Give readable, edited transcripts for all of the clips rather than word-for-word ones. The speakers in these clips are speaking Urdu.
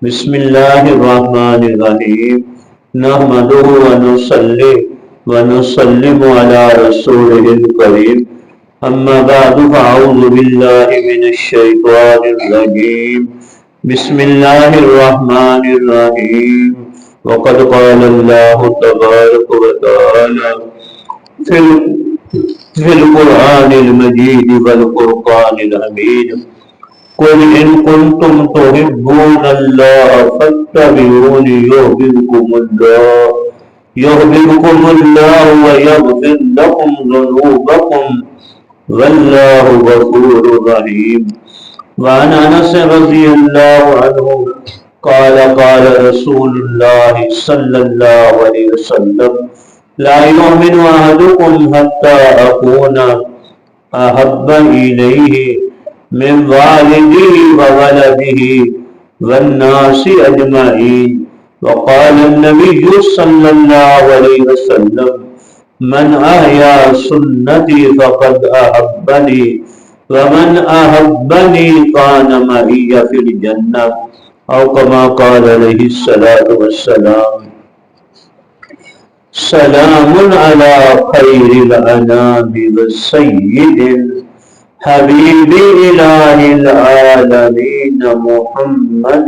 بسم اللہ الرحمن الرحیم نحمدہ ونصلی ونسلم علی رسولہ الکریم اما بعد فاعوذ باللہ من الشیطان الرجیم بسم اللہ الرحمن الرحیم وقد قال اللہ تبارک وتعالی فی القرآن المجید والفرقان الحمید قل ان کنتم تحبون اللہ فاتبعونی یحببکم اللہ ویغفر لکم ذنوبکم واللہ غفور رحیم وعن انس رضی اللہ عنہ قال قال رسول اللہ صلی اللہ علیہ وسلم لا یؤمن احدکم حتی اکون احب الیہ من والده وولده والناس اجمعین وقال النبی صلی اللہ علیہ وسلم من احیا سنتی فقد احبنی ومن احبنی کان معی فی الجنہ او کما قال علیہ الصلاۃ والسلام سلام علی خیر الانام والسید حبیب الہ العالمین محمد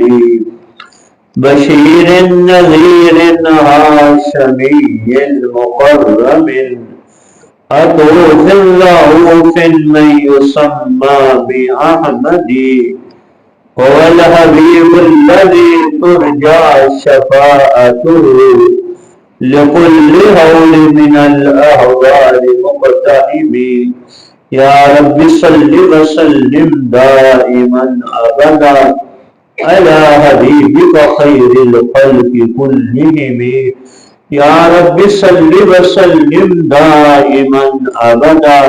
بشیر نذیر ہاشمی المقرب عطوف رؤوف من یسمى بأحمد هو الحبیب الذی ترجى شفاعته لكل هول من الأهوال مقتحم یا رب صل وسلم دائما ابدا علی حبیبک خیر الخلق کلہم یا رب صل وسلم دائما ابدا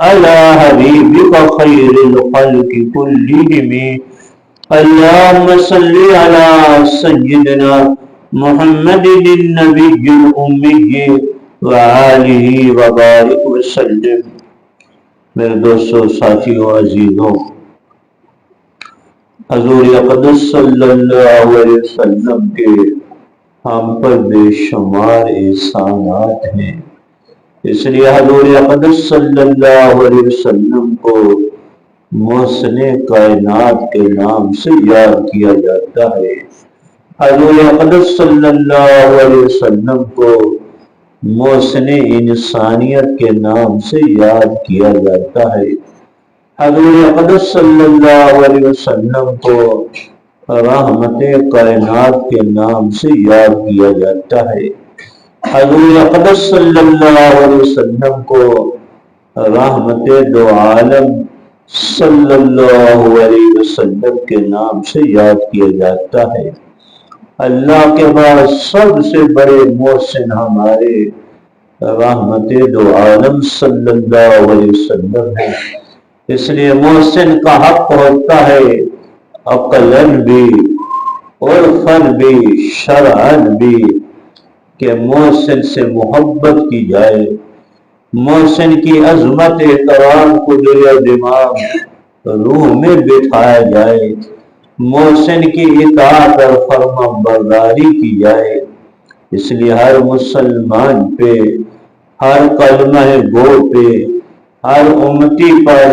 علی حبیبک خیر الخلق کلہم اللہم صل علی سیدنا محمد النبی الامی وآلہ وبارک وسلم۔ میرے دوستو، ساتھیوں، عزیزوں، حضور اقدس صلی اللہ علیہ وسلم کے ہم پر بے شمار احسانات ہیں، اس لیے حضور اقدس صلی اللہ علیہ وسلم کو محسن کائنات کے نام سے یاد کیا جاتا ہے۔ حضور اقدس صلی اللہ علیہ وسلم کو محسن انسانیت کے نام سے یاد کیا جاتا ہے۔ حضور اقدس صلی اللہ علیہ وسلم کو رحمت کائنات کے نام سے یاد کیا جاتا ہے۔ حضور اقدس صلی اللہ علیہ وسلم کو رحمت دو عالم صلی اللہ علیہ وسلم کے نام سے یاد کیا جاتا ہے۔ اللہ کے بعد سب سے بڑے محسن ہمارے رحمت دو عالم صلی اللہ علیہ وسلم ہے، اس لیے محسن کا حق ہوتا ہے عقلاً بھی عرفاً بھی شرعاً بھی کہ محسن سے محبت کی جائے، محسن کی عظمت احترام کو دل و دماغ روح میں بٹھایا جائے، محسن کی اطاعت اور فرما برداری کی جائے۔ اس لیے ہر مسلمان پہ، ہر کلمہ گو پہ، ہر امتی پر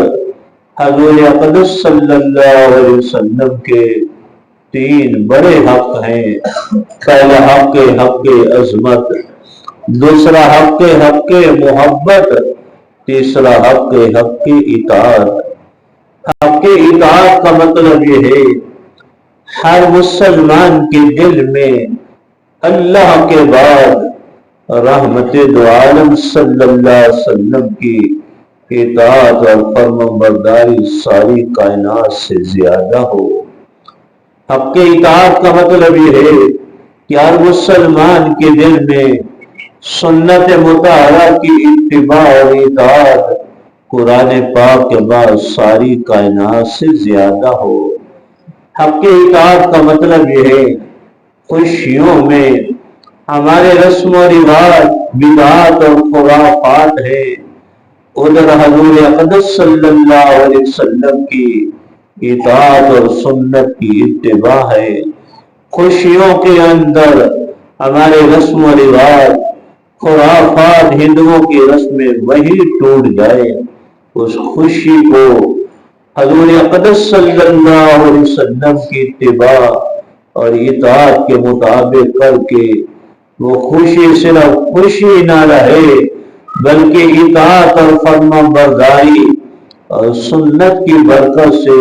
حضور اقدس صلی اللہ علیہ وسلم کے تین بڑے حق ہیں۔ پہلا حق عظمت، دوسرا حق محبت، تیسرا حق اطاعت۔ حق اطاعت کا مطلب یہ ہے ہر مسلمان کے دل میں اللہ کے بعد رحمت دو عالم صلی اللہ علیہ وسلم کی اطاعت اور فرمانبرداری ساری کائنات سے زیادہ ہو۔ حق اطاعت کا مطلب یہ ہے کہ ہر مسلمان کے دل میں سنت مطہرہ کی اتباع اور اطاعت قرآن پاک کے بعد ساری کائنات سے زیادہ ہو۔ حق اطاعت کا مطلب یہ ہے خوشیوں میں ہمارے رسم و رواج بدعات اور خرافات ہے، ادھر حضور اقدس صلی اللہ علیہ وسلم کی اطاعت اور سنت کی اتباع ہے۔ خوشیوں کے اندر ہمارے رسم و رواج، خرافات، ہندوؤں کی رسمیں وہی ٹوٹ جائے، اس خوشی کو حضور اقدس صلی اللہ علیہ وسلم کی اتباع اور اطاعت کے مطابق کر کے وہ خوشی صرف خوشی نہ رہے بلکہ اطاعت اور فرما برداری اور سنت کی برکت سے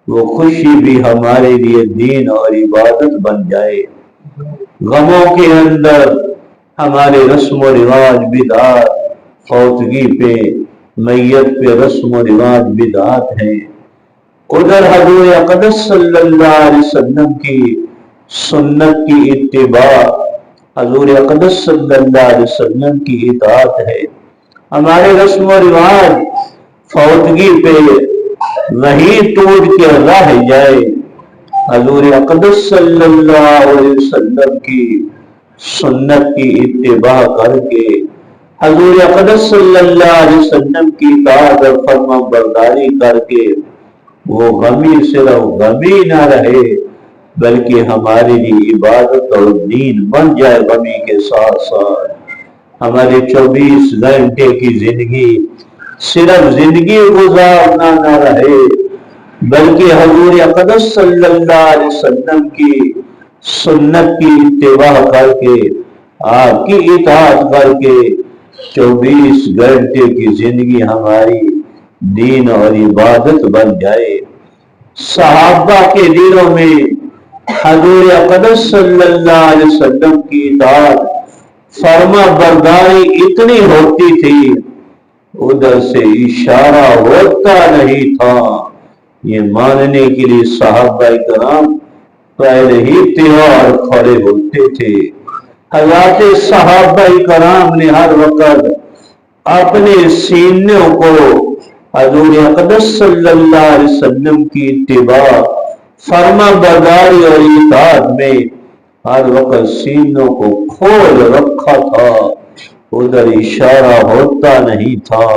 وہ خوشی بھی ہمارے لیے دین اور عبادت بن جائے۔ غموں کے اندر ہمارے رسم و رواج بدعات، فوتگی پہ میت پہ رسم و رواج بدعات ہیں، ادھر حضور اقدس صلی اللہ علیہ وسلم کی سنت کی اتباع، حضور اقدس صلی اللہ علیہ وسلم کی اطاعت ہے۔ ہمارے رسم و رواج فوتگی پہ وہی ٹوٹ کے رہ جائے، حضور اقدس صلی اللہ علیہ وسلم کی سنت کی اتباع کر کے، حضور اقدس صلی اللہ علیہ وسلم کی اطاعت اور فرما برداری کر کے وہ غمی صرف غمی نہ رہے بلکہ ہمارے لیے عبادت اور دین بن جائے۔ غمی کے ساتھ ساتھ ہمارے 24 گھنٹے کی زندگی صرف زندگی گزارنا نہ رہے بلکہ حضور اقدس صلی اللہ علیہ وسلم کی سنت کی اتباع کر کے، آپ کی اطاعت کر کے 24 گھنٹے کی زندگی ہماری دین اور عبادت بن جائے۔ صحابہ کے دلوں میں حضور اقدس صلی اللہ علیہ وسلم کی اطاعت، فرما برداری اتنی ہوتی تھی، ادھر سے اشارہ ہوتا نہیں تھا، یہ ماننے کے لیے صحابہ کرام پہلے ہی تیار کھڑے ہوتے تھے۔ حضرات صحابہ کرام نے ہر وقت اپنے سینوں کو حضور اقدس صلی اللہ علیہ وسلم کی اتباع، فرما برداری اور اطاعت میں ہر وقت سینوں کو کھول رکھا تھا، ادھر اشارہ ہوتا نہیں تھا،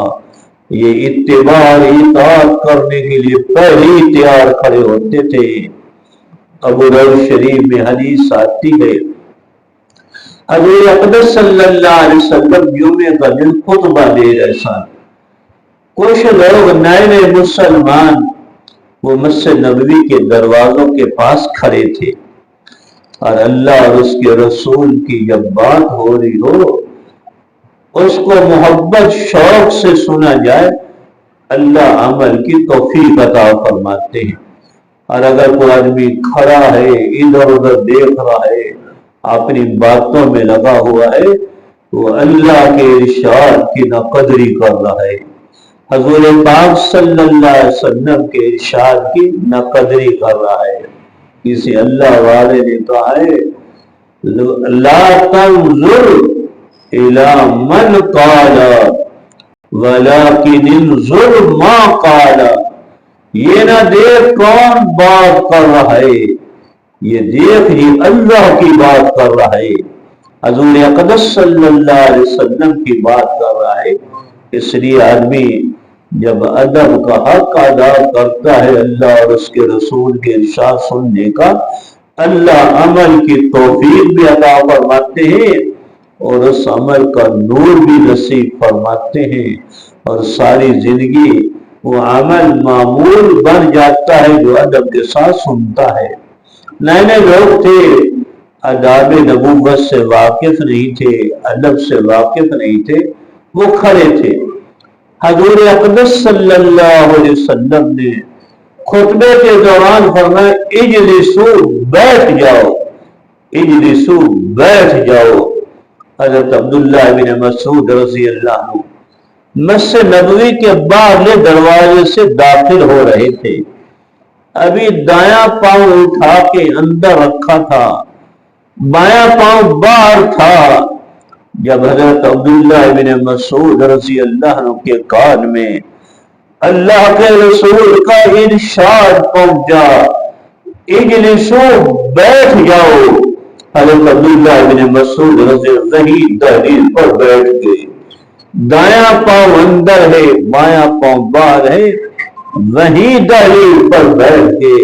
یہ اتباع اور اطاعت کرنے کے لیے پہلے ہی تیار کھڑے ہوتے تھے۔ ابو داؤد شریف میں حدیث آتی ہے، حضور اقدس صلی اللہ علیہ وسلم جمعے کا دن خطبہ دے رہے سن، کچھ لوگ نئے نئے مسلمان وہ مسجد نبوی کے دروازوں کے پاس کھڑے تھے، اور اللہ اور اس کے رسول کی جب بات ہو رہی ہو، اس کو محبت شوق سے سنا جائے، اللہ عمل کی توفیق عطا فرماتے ہیں۔ اور اگر کوئی آدمی کھڑا ہے، ادھر ادھر دیکھ رہا ہے، اپنی باتوں میں لگا ہوا ہے، وہ اللہ کے ارشاد کی ناقدری کر رہا ہے، حضور پاک صلی اللہ علیہ وسلم کے ارشاد کی ناقدری کر رہا ہے۔ کسی اللہ والے نے کہا ہے، لا تنظر الی من قال ولکن انظر ما قال، یہ نہ دیکھ کون بات کر رہا ہے، یہ دیکھ ہی اللہ کی بات کر رہا ہے، حضور اقدس صلی اللہ علیہ وسلم کی بات کر رہا ہے۔ اس لیے آدمی جب ادب کا حق ادا کرتا ہے اللہ اور اس کے رسول کے ارشاد سننے کا، اللہ عمل کی توفیق بھی عطا فرماتے ہیں اور اس عمل کا نور بھی نصیب فرماتے ہیں، اور ساری زندگی وہ عمل معمول بن جاتا ہے جو ادب کے ساتھ سنتا ہے۔ نئے نئے لوگ تھے، آداب نبوت سے واقف نہیں تھے، ادب سے واقف نہیں تھے، وہ کھڑے تھے۔ حضور اقدس صلی اللہ علیہ وسلم نے خطبے کے دوران فرمایا، اجلسو، بیٹھ جاؤ، اجلسو، بیٹھ جاؤ۔ حضرت عبداللہ بن مسعود رضی اللہ عنہ مسجد نبوی کے باہرلے دروازے سے داخل ہو رہے تھے، ابھی دایاں پاؤں اٹھا کے اندر رکھا تھا، بایاں پاؤں باہر تھا، جب حضرت عبداللہ بن مسعود رضی اللہ عنہ کے کان میں اللہ کے رسول کا ارشاد پہنچا، اجلسو، بیٹھ جاؤ، حضرت عبداللہ بن مسعود رضی اللہ عنہ دہلیز پر بیٹھ گئے۔ دایاں پاؤں اندر ہے، بایاں پاؤں باہر ہے، وہیں دہلیز پر بیٹھ گئے۔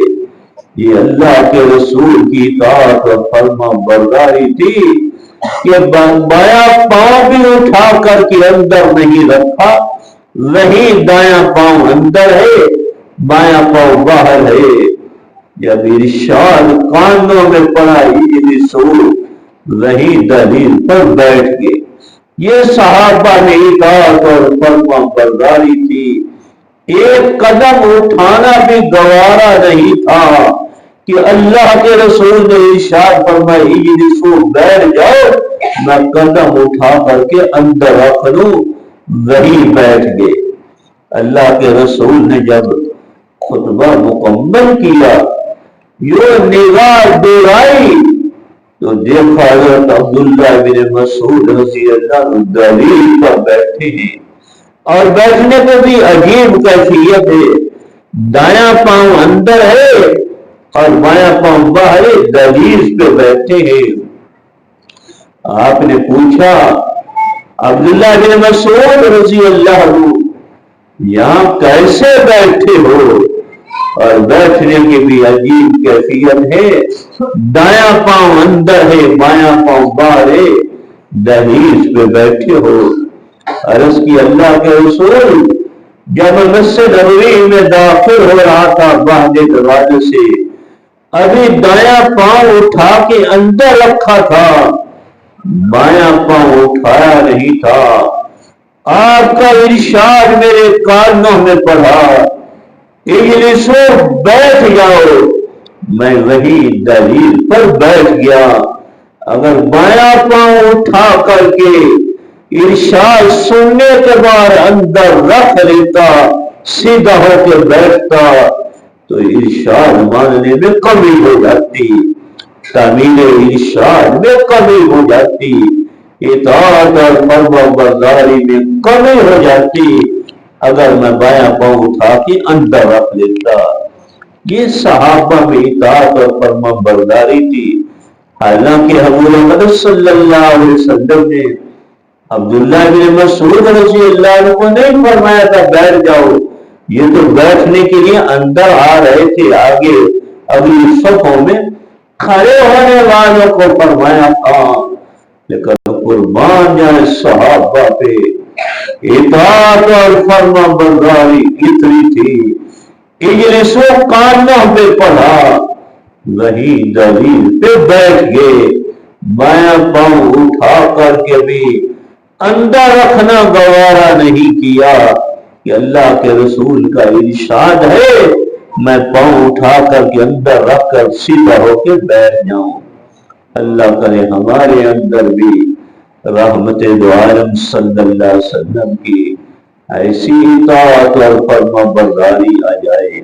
یہ اللہ کے رسول کی اطاعت اور فرما برداری تھی کہ بایاں پاؤں بھی اٹھا کر کے اندر نہیں رکھا، وہی دایاں پاؤں اندر ہے، بایاں پاؤں باہر ہے۔ جب ارشاد کانوں میں پڑا یہ رسول وہی دلیل پر بیٹھ گئے۔ یہ صحابہ نے اطاعت اور فرما برداری تھی، ایک قدم اٹھانا بھی گوارا نہیں تھا کہ اللہ کے رسول نے ارشاد فرمایا یہ رسول بیٹھ جاؤ، میں قدم اٹھا کر کے اندر رکھ لوں، وہی بیٹھ گئے۔ اللہ کے رسول نے جب خطبہ مکمل کیا، یہ نگاہ دوڑائی تو دیکھا حضرت عبداللہ بن مسعود رضی اللہ عنہ دلیل پر بیٹھے ہیں، اور بیٹھنے کو بھی عجیب کیفیت ہے، دایاں پاؤں اندر ہے اور بایاں پاؤں باہر، دلیل پہ بیٹھے ہیں۔ آپ نے پوچھا عبداللہ بن مسعود رضی اللہ عنہ یہاں کیسے بیٹھے ہو؟ اور بیٹھنے کی بھی عجیب کیفیت ہے، دایاں پاؤں اندر ہے بایاں پاؤں باہر ہے، دہلیز پہ بیٹھے ہو۔ عرض کی اللہ کے رسول جب مسجد نبوی میں داخل ہو رہا تھا باہر دروازے سے، ابھی دایاں پاؤں اٹھا کے اندر رکھا تھا، بایاں پاؤں اٹھایا نہیں تھا، آپ کا ارشاد میرے کانوں میں پڑا اجلسو بیٹھ جاؤ، میں وہی دلیل پر بیٹھ گیا۔ اگر بایاں پاؤں اٹھا کر کے ارشاد سننے کے بعد اندر رکھ لیتا، سیدھا ہو کے بیٹھتا تو ارشاد ماننے میں کمی ہو جاتی، تعمیل ارشاد میں کمی ہو جاتی، اطاعت اور فرما برداری میں کمی ہو جاتی اگر میں بایاں پاؤں اٹھا کے اندر رکھ لیتا۔ یہ صحابہ میں اطاعت اور فرما برداری تھی۔ حالانکہ حضور اقدس صلی اللہ علیہ وسلم نے عبداللہ بن مسعود رضی اللہ عنہ کو نہیں فرمایا تھا بیٹھ جاؤ، یہ تو بیٹھنے کے لیے اندر آ رہے تھے، آگے اگلی صفوں میں کھڑے ہونے والوں کو فرمایا تھا۔ لیکن قربان جائے صحابہ پہ اطاعت اور فرما برداری اتنی تھی، اجلسو کانوں پہ پڑھا، وہی دلیل پہ بیٹھ گئے، بایاں پاؤں اٹھا کر کے بھی اندر رکھنا گوارا نہیں کیا کہ اللہ کے رسول کا ارشاد ہے میں پاؤں اٹھا کر کے اندر رکھ کر سیدھا ہو کے بیٹھ جاؤں۔ اللہ کرے ہمارے اندر بھی رحمت دو عالم صلی اللہ علیہ وسلم کی ایسی اطاعت اور فرما برداری آ جائے۔